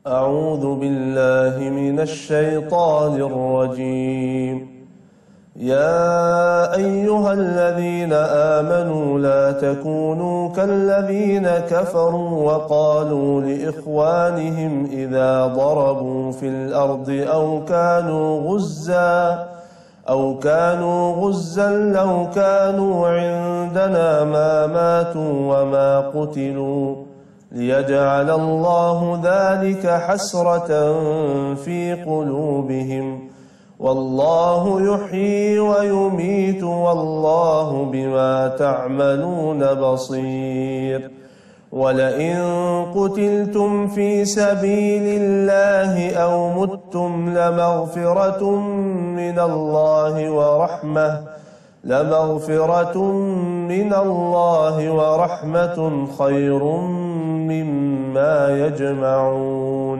أعوذ بالله من الشيطان الرجيم. يا أيها الذين آمنوا لا تكونوا كالذين كفروا وقالوا لإخوانهم إذا ضربوا في الأرض أو كانوا غزا لو كانوا عندنا ما ماتوا وما قتلوا ليجعل الله ذلك حسرة في قلوبهم والله يحيي ويميت والله بما تعملون بصير. ولئن قتلتم في سبيل الله أو متم لمغفرة من الله ورحمة خير مما يجمعون.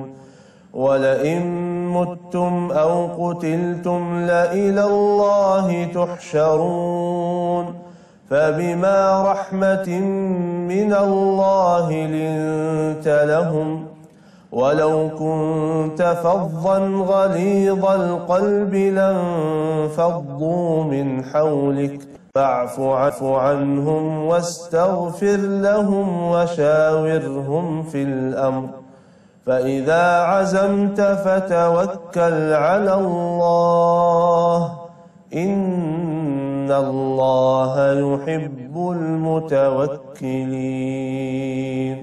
ولئن متم أو قتلتم لإلى الله تحشرون. فبما رحمة من الله لنت لهم ولو كنت فظا غليظ القلب لانفضوا من حولك فاعف عنهم واستغفر لهم وشاورهم في الأمر فإذا عزمت فتوكل على الله إن الله يحب المتوكلين.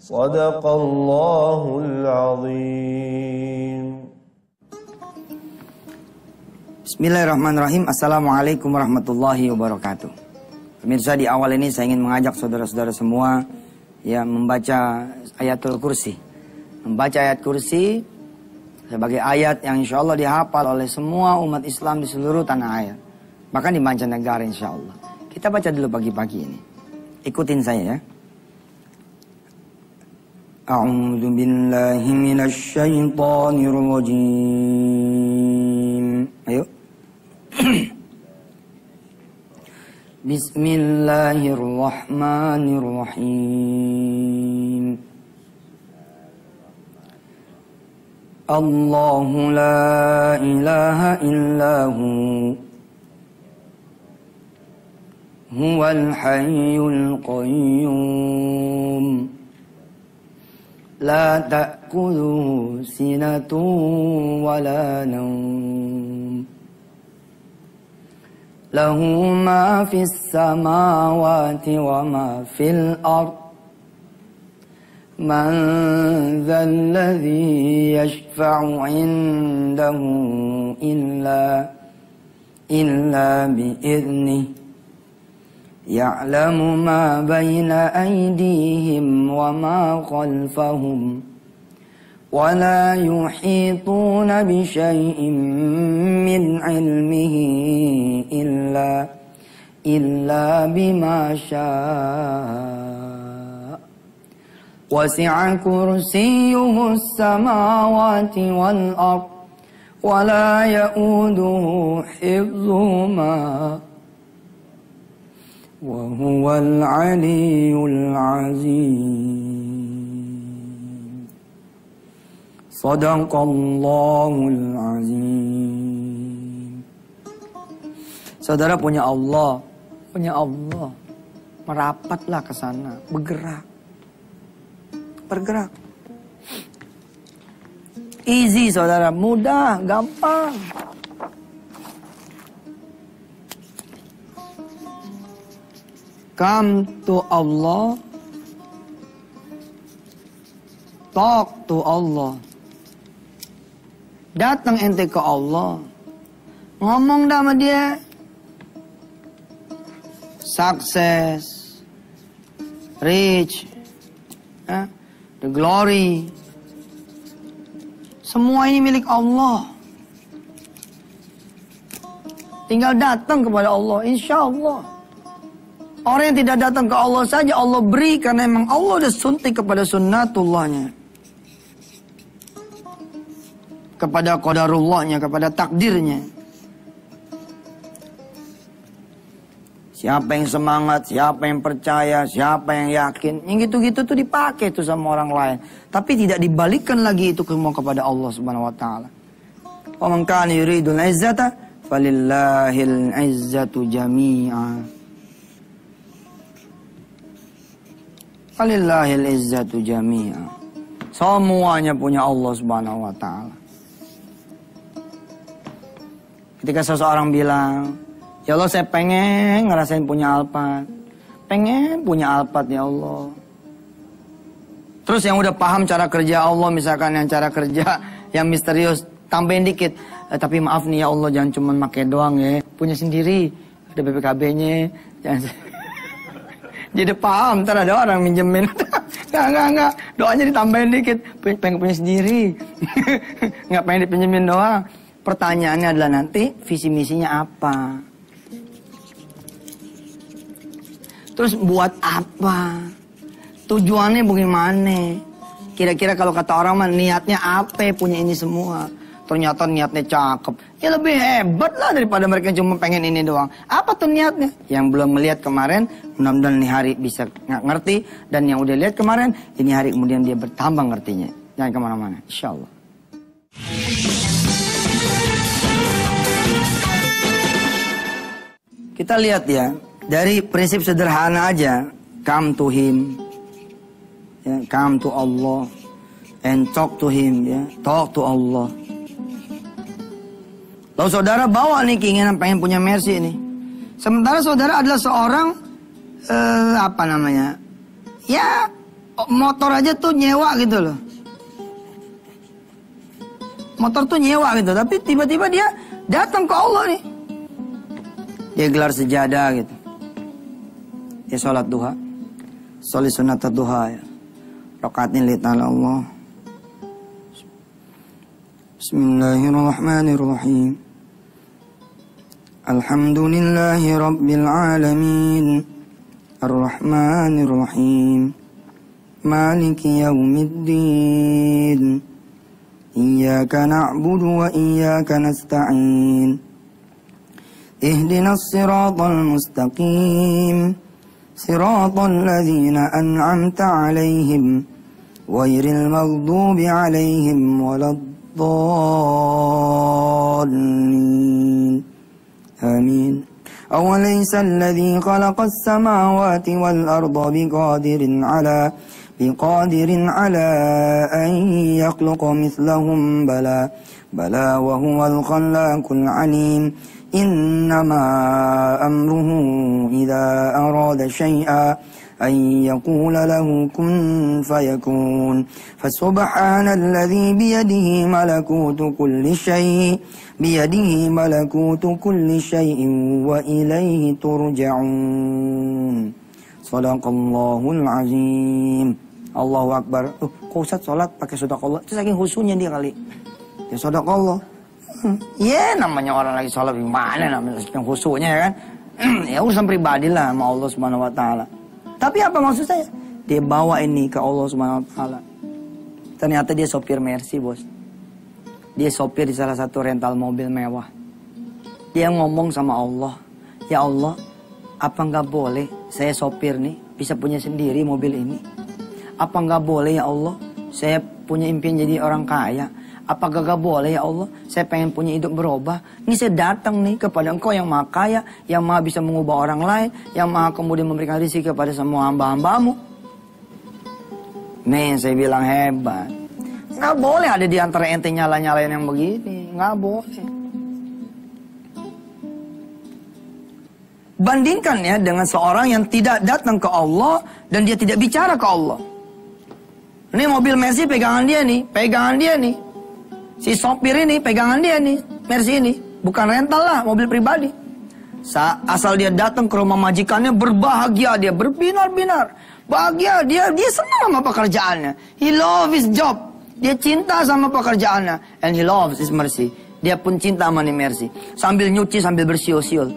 صدق الله العظيم. Bismillahirrahmanirrahim. Assalamualaikum warahmatullahi wabarakatuh. Pemirsa, di awal ini saya ingin mengajak saudara-saudara semua membaca ayatul kursi. Membaca ayat kursi sebagai ayat yang insya Allah dihafal oleh semua umat Islam di seluruh tanah air. Bahkan di mancanegara insya Allah. Kita baca dulu pagi-pagi ini. Ikutin saya ya. A'udzu billahi minasy syaithanir rajim. Ayo. Bismillahirrahmanirrahim. Allahu la ilaha illahu huwal hayyul qayyum la ta'khudhuhu sinatun wa la nawm lahu ma fis samawati wa ma fil ardh man dhal ladzi yashfa'u 'indahu illa bi'idhnihi ya'lamu ma bayna aydihim wa ma khalfahum wa la yuhituna bi syai'in min 'ilmihi illa bima syaa wasi'a kursiyyuhu as-samawati wal ardh wa la ya'uduhu hifdhuhuma wa huwal 'aliyyul 'azim. Shadaqallahul 'azim. Saudara punya Allah, merapatlah ke sana, bergerak. Easy saudara, mudah, gampang. Come to Allah, talk to Allah. Datang ente ke Allah, ngomong sama dia. Success, rich, the glory, semua ini milik Allah. Tinggal datang kepada Allah, insya Allah. Orang yang tidak datang ke Allah saja Allah beri, karena memang Allah sudah suntik kepada sunnatullahnya, kepada qadarullahnya, kepada takdirnya. Siapa yang semangat, siapa yang percaya, siapa yang yakin. Yang gitu-gitu tuh dipakai tuh sama orang lain. Tapi tidak dibalikkan lagi itu semua kepada Allah Subhanahu wa taala. Wa man kana yuridul izzata falillahil izzatu jami'a. Falillahil izzatu jami'a. Semuanya punya Allah Subhanahu wa taala. Ketika seseorang bilang, "Ya Allah, saya pengen ngerasain punya Alphard. Pengen punya Alphard ya Allah." Terus yang udah paham cara kerja Allah, misalkan yang cara kerja yang misterius, tambahin dikit. Tapi maaf nih ya Allah, jangan cuma pakai doang ya. Punya sendiri, ada BPKB-nya. Jangan. Jadi paham, ntar ada orang minjemin. Enggak. Doanya ditambahin dikit. Pengen punya sendiri. Nggak pengen dipinjemin doang. Pertanyaannya adalah nanti visi misinya apa? Terus buat apa? Tujuannya bagaimana? Kira-kira kalau kata orang mah niatnya apa punya ini semua? Ternyata niatnya cakep. Ya lebih hebat lah daripada mereka cuma pengen ini doang. Apa tuh niatnya? Yang belum melihat kemarin, mudah-mudahan ini hari bisa ngerti. Dan yang udah lihat kemarin, ini hari kemudian dia bertambah ngertinya. Jangan kemana-mana, insya Allah. Kita lihat ya, dari prinsip sederhana aja, come to him, ya, come to Allah, and talk to him, ya, talk to Allah. Lalu saudara bawa nih keinginan pengen punya Mercy nih. Sementara saudara adalah seorang, apa namanya, ya motor aja tuh nyewa gitu loh. Motor tuh nyewa gitu, tapi tiba-tiba dia datang ke Allah nih. Dia gelar sejadah gitu. Dia sholat duha. Sholat sunat duha ya. Rakaatin li ta'ala Allah. Bismillahirrahmanirrahim. Alhamdulillahi rabbil alamin. Ar-Rahmanirrahim. Maliki yaumiddin. Iyyaka na'budu wa iyyaka nasta'in. اهدنا الصراط المستقيم صراط الذين أنعمت عليهم غير المغضوب عليهم ولا الضالين آمين أوليس الذي خلق السماوات والأرض بقادر على أن يخلق مثلهم بلى وهو الخلاق العليم إنما أمره إذا أراد شيئا أن يقول له كن فيكون فسبحان الذي بيده ملكوت كل شيء وإليه ترجعون صدق الله العظيم. Allahu Akbar. Kok Ustaz sholat pakai sadaqallah? Itu saking khusyuknya dia kali. Ya sadaqallah. Ya namanya orang lagi sholat gimana namanya yang khusyuknya ya kan. Ya urusan pribadi lah sama Allah Subhanahu wa taala. Tapi apa maksud saya? Dia bawa ini ke Allah Subhanahu wa taala. Ternyata dia sopir Mercy, Bos. Dia sopir di salah satu rental mobil mewah. Dia ngomong sama Allah, "Ya Allah, apa nggak boleh saya sopir nih bisa punya sendiri mobil ini? Apa nggak boleh ya Allah saya punya impian jadi orang kaya? Apa gak boleh ya Allah? Saya pengen punya hidup berubah. Ini saya datang nih kepada Engkau yang maha kaya, yang maha bisa mengubah orang lain, yang maha kemudian memberikan rezeki kepada semua hamba-hambamu." Nih saya bilang hebat. Nggak boleh ada di antara ente nyala-nyalain yang begini. Nggak boleh. Bandingkan ya dengan seorang yang tidak datang ke Allah dan dia tidak bicara ke Allah. Ini mobil Mercy pegangan dia nih. Si sopir ini pegangan dia nih, Mercy ini. Bukan rental lah, mobil pribadi. Asal dia datang ke rumah majikannya, berbahagia dia, berbinar-binar. Bahagia, dia senang sama pekerjaannya. He loves his job. Dia cinta sama pekerjaannya. And he loves his Mercy. Dia pun cinta sama nih Mercy. Sambil nyuci, sambil bersiul-siul.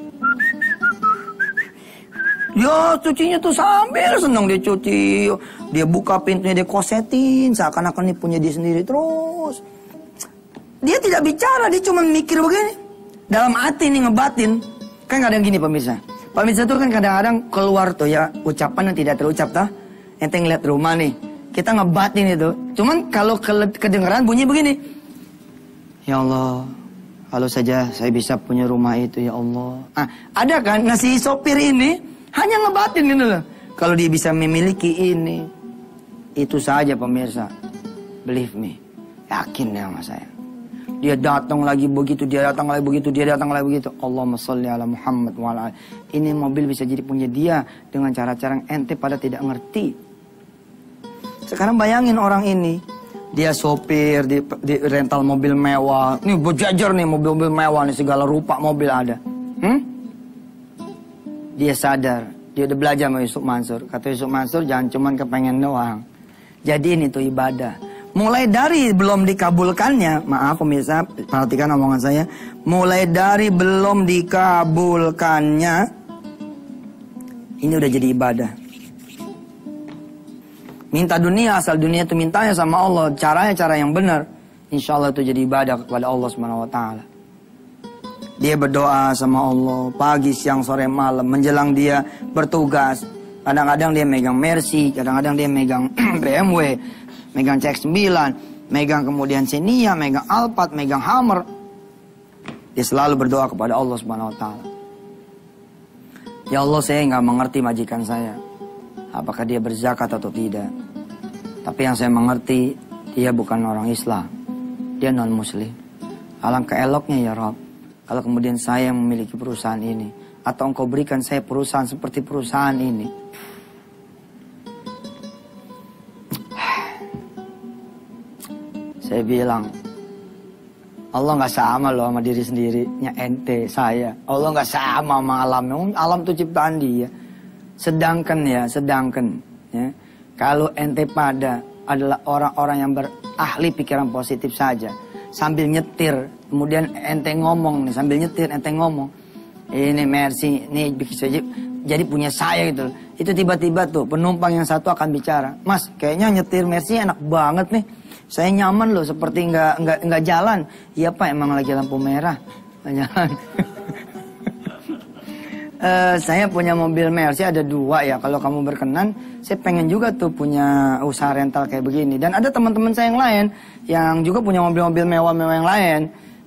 Ya cucinya tuh sambil senang dia cuci. Dia buka pintunya, dia kosetin. Seakan-akan ini punya dia sendiri terus. Dia tidak bicara, dia cuma mikir begini. Dalam hati nih ngebatin. Kan kadang gini pemirsa. Pemirsa tuh kan kadang-kadang keluar tuh ya ucapan yang tidak terucap tah. Ente ngeliat rumah nih, kita ngebatin itu. Cuman kalau kedengaran bunyi begini. Ya Allah, kalau saja saya bisa punya rumah itu ya Allah. Ah, ada kan ngasih sopir ini hanya ngebatin gitu loh. Kalau dia bisa memiliki ini, itu saja pemirsa. Believe me, yakin ya sama saya. Dia datang lagi begitu, dia datang lagi begitu, dia datang lagi begitu. Allahumma sholli ala Muhammad wa ala. Ini mobil bisa jadi punya dia dengan cara-cara yang ente pada tidak ngerti. Sekarang bayangin orang ini, dia sopir di rental mobil mewah. Nih berjajar nih mobil-mobil mewah nih, segala rupa mobil ada. Dia sadar, dia udah belajar sama Yusuf Mansur. Kata Yusuf Mansur, jangan cuman kepengen doang. Jadi ini tuh ibadah. Mulai dari belum dikabulkannya, maaf pemirsa, perhatikan omongan saya. Mulai dari belum dikabulkannya, ini udah jadi ibadah. Minta dunia, asal dunia itu mintanya sama Allah. Caranya cara yang benar. Insya Allah itu jadi ibadah kepada Allah SWT. Dia berdoa sama Allah pagi, siang, sore, malam. Menjelang dia bertugas. Kadang-kadang dia megang Mercy, kadang-kadang dia megang BMW, megang CX-9, megang kemudian Xenia, megang Alphard, megang Hummer. Dia selalu berdoa kepada Allah SWT. Ya Allah, saya nggak mengerti majikan saya. Apakah dia berzakat atau tidak. Tapi yang saya mengerti, dia bukan orang Islam. Dia non-muslim. Alangkah eloknya ya Rabb, kalau kemudian saya memiliki perusahaan ini. Atau engkau berikan saya perusahaan seperti perusahaan ini. Saya bilang, Allah nggak sama loh sama diri sendirinya ente, saya. Allah nggak sama sama alam. Alam itu ciptaan dia. Sedangkan ya, kalau ente pada adalah orang-orang yang berahli pikiran positif saja, sambil nyetir, kemudian ente ngomong nih, sambil nyetir ente ngomong, ini Mercy, ini bisa jadi punya saya gitu. Itu tiba-tiba tuh penumpang yang satu akan bicara, Mas, kayaknya nyetir Mercy enak banget nih, saya nyaman loh, seperti nggak jalan. Iya Pak, emang lagi lampu merah, nggak jalan. Saya punya mobil Mercy ada 2 ya. Kalau kamu berkenan, saya pengen juga tuh punya usaha rental kayak begini. Dan ada teman-teman saya yang lain yang juga punya mobil-mobil mewah-mewah yang lain.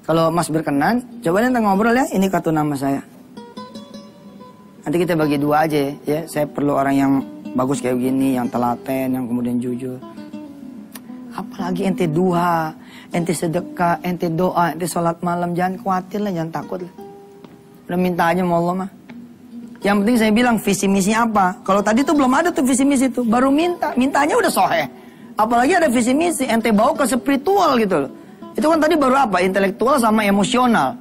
Kalau Mas berkenan, coba nanti ngobrol ya. Ini kartu nama saya. Nanti kita bagi 2 aja ya. Saya perlu orang yang bagus kayak begini, yang telaten, yang kemudian jujur. Apalagi ente duha, ente sedekah, ente doa, ente sholat malam. Jangan khawatir lah, jangan takut lah. Udah minta aja sama Allah mah. Yang penting saya bilang visi misi apa. Kalau tadi tuh belum ada tuh visi misi tuh, baru mintanya udah soheh. Apalagi ada visi misi, ente bawa ke spiritual gitu loh. Itu kan tadi baru apa? Intelektual sama emosional.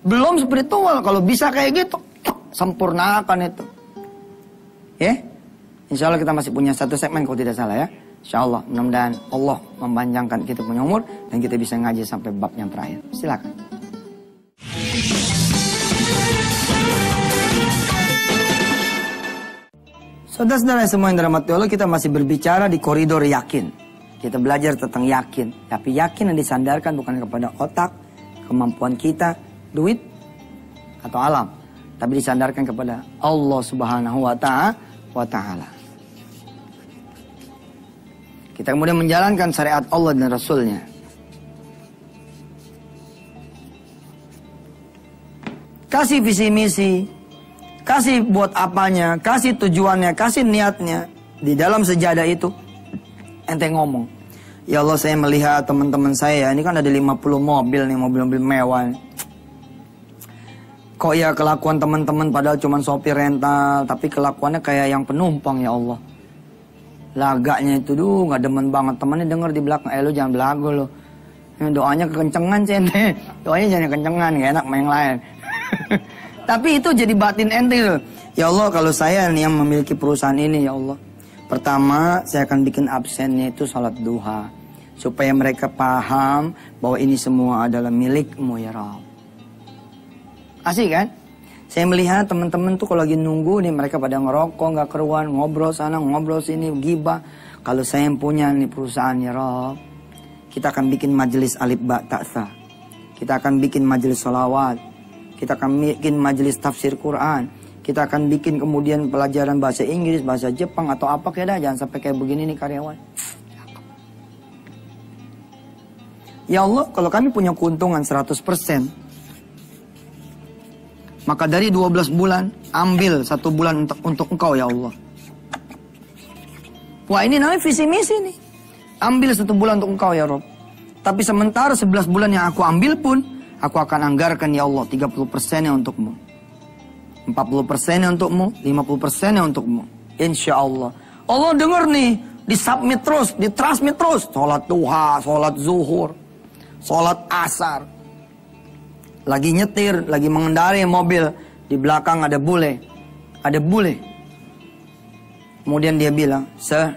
Belum spiritual. Kalau bisa kayak gitu, sempurnakan itu. Ya, Insya Allah kita masih punya 1 segmen kalau tidak salah ya. Insya Allah, mudah-mudahan Allah memanjangkan kita punya umur dan kita bisa ngaji sampai bab yang terakhir. Silakan. Saudara-saudara semua yang dirahmati Allah, kita masih berbicara di koridor yakin. Kita belajar tentang yakin. Tapi yakin yang disandarkan bukan kepada otak, kemampuan kita, duit, atau alam. Tapi disandarkan kepada Allah Subhanahu wa Ta'ala. Kita kemudian menjalankan syariat Allah dan Rasulnya. Kasih visi misi. Kasih buat apanya, kasih tujuannya, kasih niatnya. Di dalam sejadah itu, ente ngomong. Ya Allah, saya melihat teman-teman saya, ini kan ada 50 mobil nih, mobil-mobil mewah. Kok ya kelakuan teman-teman padahal cuma sopir rental, tapi kelakuannya kayak yang penumpang ya Allah. Lagaknya itu, gak demen banget. Temannya denger di belakang, lu jangan belagu lo. Doanya kekencengan sih ente. Doanya jangan kekencengan, gak enak sama yang lain. Tapi itu jadi batin ente loh. Ya Allah, kalau saya nih yang memiliki perusahaan ini ya Allah, pertama saya akan bikin absennya itu salat duha, supaya mereka paham bahwa ini semua adalah milikmu ya Rabb. Asik kan? Saya melihat teman-teman tuh kalau lagi nunggu nih, mereka pada ngerokok, nggak keruan, ngobrol sana, ngobrol sini, gibah. Kalau saya yang punya nih perusahaan ya Rabb, kita akan bikin majelis alif ba ta'sa. Kita akan bikin majelis sholawat. Kita akan bikin majelis tafsir Quran. Kita akan bikin kemudian pelajaran bahasa Inggris, bahasa Jepang atau apa kayak dah. Jangan sampai kayak begini nih karyawan. Ya Allah, kalau kami punya keuntungan 100%, maka dari 12 bulan, ambil 1 bulan untuk engkau ya Allah. Wah, ini namanya visi misi nih. Ambil 1 bulan untuk engkau ya Rob. Tapi sementara 11 bulan yang aku ambil pun, aku akan anggarkan ya Allah 30%-nya untukmu. 40%-nya untukmu, 50%-nya untukmu. Insya Allah. Allah dengar nih, disubmit terus, ditransmit terus. Sholat duha, sholat zuhur, sholat asar. Lagi nyetir, lagi mengendarai mobil. Di belakang ada bule. Ada bule. Kemudian dia bilang, Sir,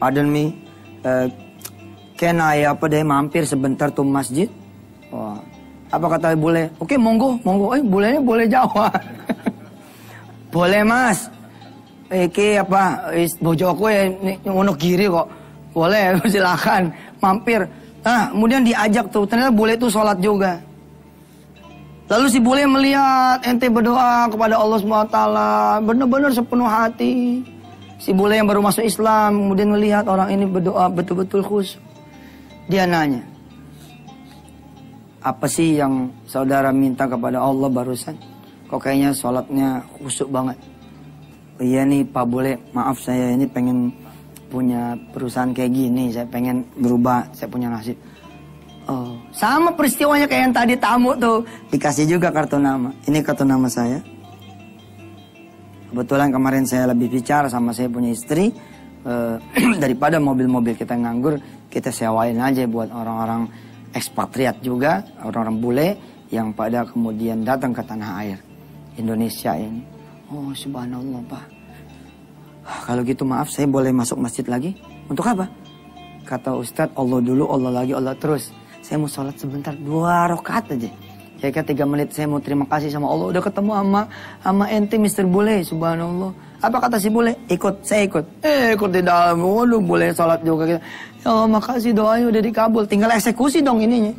pardon me, can I mampir sebentar tuh masjid? Wah. Apa kata bule? Oke, monggo. Bulenya boleh jawab. Boleh mas. Bojoku ya ngono kiri kok. Boleh, silakan mampir. Nah, kemudian diajak tuh. Ternyata bule itu sholat juga. Lalu si bule melihat ente berdoa kepada Allah SWT. Benar-benar sepenuh hati. Si bule yang baru masuk Islam. Kemudian melihat orang ini berdoa betul-betul khusyuk. Dia nanya, apa sih yang saudara minta kepada Allah barusan? Kok kayaknya sholatnya khusyuk banget. Oh, iya nih Pak Bule, maaf saya ini pengen punya perusahaan kayak gini. Saya pengen berubah, saya punya nasib. Oh, sama peristiwanya kayak yang tadi tamu tuh. Dikasih juga kartu nama. Ini kartu nama saya. Kebetulan kemarin saya lebih bicara sama saya punya istri. Daripada mobil-mobil kita nganggur, kita sewain aja buat orang-orang ekspatriat juga, orang-orang bule yang pada kemudian datang ke tanah air Indonesia ini. Oh subhanallah Pak. Kalau gitu maaf saya boleh masuk masjid lagi? Untuk apa? Kata Ustadz, Allah dulu, Allah lagi, Allah terus. Saya mau sholat sebentar 2 rakaat aja. Kira-kira 3 menit saya mau terima kasih sama Allah. Udah ketemu sama ente Mr. Bule, subhanallah. Apa kata si bule? Ikut, saya ikut. Ikut di dalam. Waduh, boleh sholat juga kita. Ya Allah, makasih doanya udah dikabul. Tinggal eksekusi dong ininya.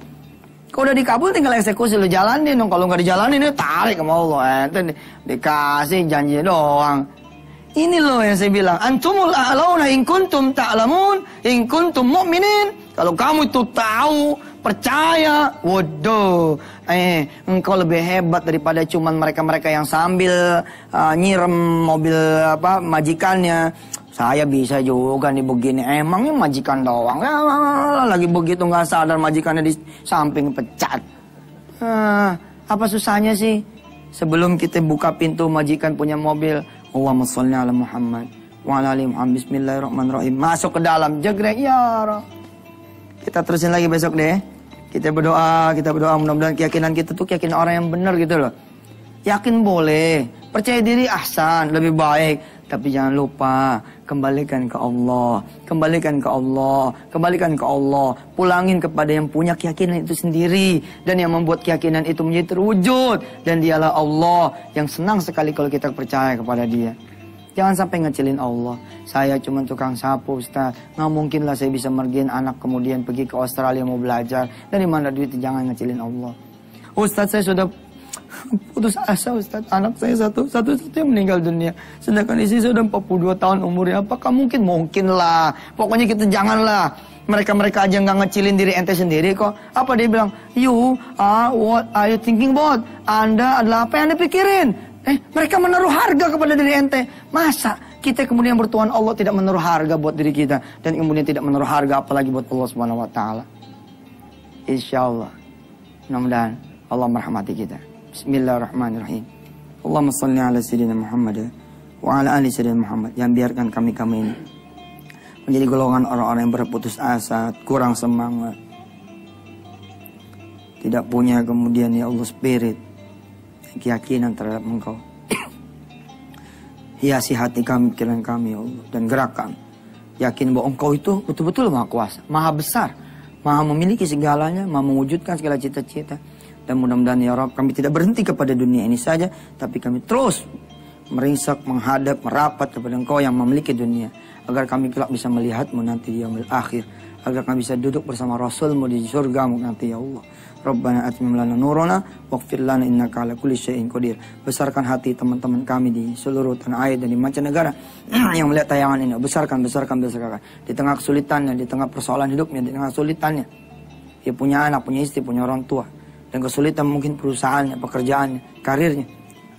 Kalau udah dikabul tinggal eksekusi. Lu jalanin dong. Kalau nggak dijalanin, tarik sama Allah. Ente dikasih janji doang. Ini loh yang saya bilang. Antumul a'launa in kuntum ta'lamun, in kuntum mu'minin. Kalau kamu itu tahu, percaya, waduh, engkau lebih hebat daripada cuman mereka-mereka yang sambil nyirem mobil majikannya. Saya bisa juga nih begini, emangnya majikan doang. Lagi begitu nggak sadar majikannya di samping pecat. Apa susahnya sih? Sebelum kita buka pintu majikan punya mobil, Allahumma sholli ala Muhammad wa ala ali Muhammad, bismillahirrahmanirrahim. Masuk ke dalam, jegrek, ya Rabb. Kita terusin lagi besok deh. Kita berdoa mudah-mudahan keyakinan kita tuh keyakinan orang yang benar gitu loh. Yakin boleh, percaya diri ahsan, lebih baik. Tapi jangan lupa, kembalikan ke Allah. Kembalikan ke Allah. Kembalikan ke Allah. Pulangin kepada yang punya keyakinan itu sendiri. Dan yang membuat keyakinan itu menjadi terwujud. Dan dialah Allah yang senang sekali kalau kita percaya kepada dia. Jangan sampai ngecilin Allah. Saya cuma tukang sapu Ustaz. Nggak mungkin lah saya bisa mergiin anak kemudian pergi ke Australia mau belajar. Dari mana duit? Jangan ngecilin Allah. Ustaz saya sudah putus asa Ustaz. Anak saya satu-satunya meninggal dunia. Sedangkan istri saya sudah 42 tahun umurnya. Apakah mungkin? Mungkin lah. Pokoknya kita janganlah. Mereka-mereka aja nggak ngecilin diri ente sendiri kok. Apa dia bilang? You are what are you thinking about? Anda adalah apa yang Anda pikirin. Mereka menaruh harga kepada diri ente. Masa kita kemudian bertuhan Allah tidak menaruh harga buat diri kita. Dan kemudian tidak menaruh harga apalagi buat Allah Subhanahu Wa Taala. Insyaallah. Mudah-mudahan Allah merahmati kita. Bismillahirrahmanirrahim. Allahumma salli ala sayyidina Muhammad wa ala ali sayyidina Muhammad. Yang biarkan kami ini menjadi golongan orang-orang yang berputus asa, kurang semangat, tidak punya kemudian ya Allah spirit, keyakinan terhadap Engkau. Hiasi hati kami, pikiran kami ya Allah, dan gerakan yakin bahwa Engkau itu betul-betul Maha Kuasa, Maha Besar, Maha memiliki segalanya, Maha mewujudkan segala cita-cita. Dan mudah-mudahan ya Rabb, kami tidak berhenti kepada dunia ini saja, tapi kami terus merisak, menghadap, merapat kepada Engkau yang memiliki dunia, agar kami kelak bisa melihat-Mu nanti di yaumil akhir. agar kami bisa duduk bersama Rasulmu di surgamu nanti ya Allah. Rabbana atmim lana nurana waghfir lana innaka ala kulli syai'in qadir. Besarkan hati teman-teman kami di seluruh tanah air dan di mancanegara yang melihat tayangan ini. Besarkan. Di tengah kesulitannya, di tengah persoalan hidupnya, di tengah kesulitannya. Dia punya anak, punya istri, punya orang tua. Dan kesulitan mungkin perusahaannya, pekerjaannya, karirnya.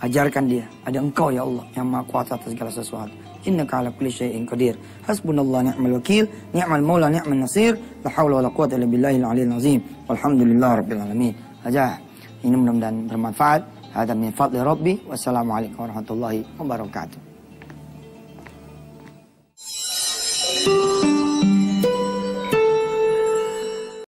Ajarkan dia. Ada Engkau ya Allah yang Maha Kuasa atas segala sesuatu. Innaka ala kulli syai'in qadir. Hasbunallah ni'mal wakil, ni'mal maula, ni'mal nasir. La haula wala quwwata illa billahil aliyyil azim. Walhamdulillahirabbil alamin. Aja. Ini mudah-mudahan bermanfaat. Hadza min fadli rabbi. Wassalamualaikum warahmatullahi wabarakatuh.